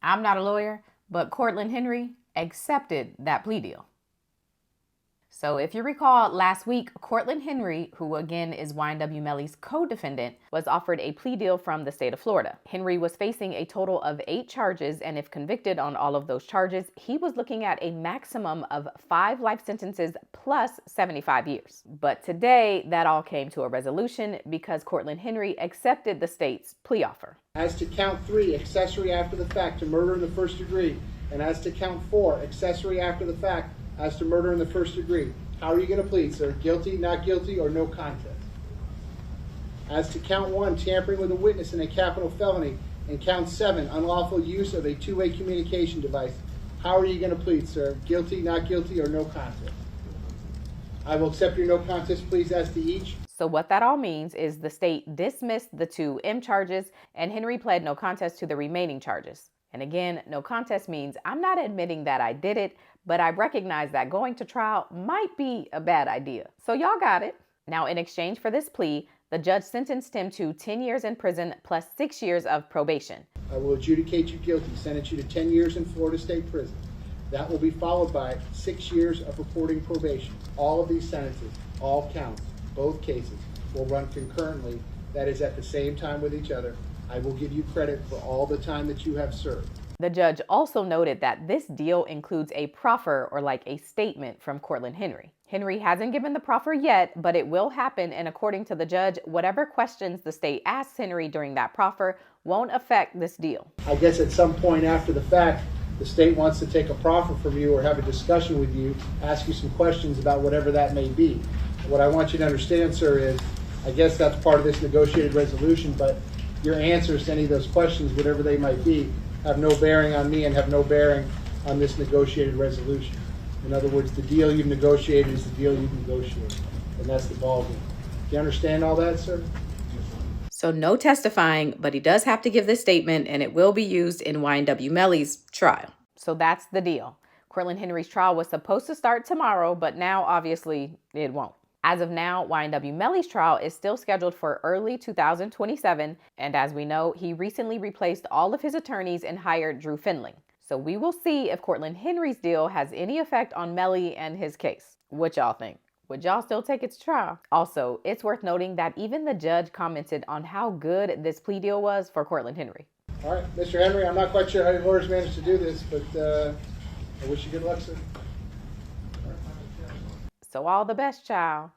I'm not a lawyer, but Cortlen Henry accepted that plea deal. So if you recall, last week, Cortlen Henry, who again is YNW Melly's co-defendant, was offered a plea deal from the state of Florida. Henry was facing a total of 8 charges, and if convicted on all of those charges, he was looking at a maximum of 5 life sentences plus 75 years. But today, that all came to a resolution because Cortlen Henry accepted the state's plea offer. As to count 3, accessory after the fact to murder in the first degree, and as to count 4, accessory after the fact as to murder in the first degree. How are you going to plead, sir? Guilty, not guilty, or no contest? As to count 1, tampering with a witness in a capital felony, and count 7, unlawful use of a two-way communication device. How are you going to plead, sir? Guilty, not guilty, or no contest? I will accept your no contest pleas as to each. So what that all means is the state dismissed the 2 M charges, and Henry pled no contest to the remaining charges. And again, no contest means I'm not admitting that I did it, but I recognize that going to trial might be a bad idea. So y'all got it. Now, in exchange for this plea, the judge sentenced him to 10 years in prison plus 6 years of probation. I will adjudicate you guilty, sentence you to 10 years in Florida State Prison. That will be followed by 6 years of reporting probation. All of these sentences, all counts, both cases, will run concurrently. That is at the same time with each other. I will give you credit for all the time that you have served. The judge also noted that this deal includes a proffer, or like a statement, from Cortlen Henry. Henry hasn't given the proffer yet, but it will happen, and according to the judge, whatever questions the state asks Henry during that proffer won't affect this deal. I guess at some point after the fact, the state wants to take a proffer from you or have a discussion with you, ask you some questions about whatever that may be. What I want you to understand, sir, is I guess that's part of this negotiated resolution, but your answers to any of those questions, whatever they might be, have no bearing on me and have no bearing on this negotiated resolution. In other words, the deal you've negotiated is the deal you've negotiated, and that's the ballgame. Do you understand all that, sir? So no testifying, but he does have to give this statement, and it will be used in YNW Melly's trial. So that's the deal. Cortlen Henry's trial was supposed to start tomorrow, but now obviously it won't. As of now, YNW Melly's trial is still scheduled for early 2027, and as we know, he recently replaced all of his attorneys and hired Drew Findling. So we will see if Cortlen Henry's deal has any effect on Melly and his case. What y'all think? Would y'all still take it to trial? Also, it's worth noting that even the judge commented on how good this plea deal was for Cortlen Henry. All right, Mr. Henry, I'm not quite sure how your lawyers managed to do this, but I wish you good luck, sir. So all the best, child.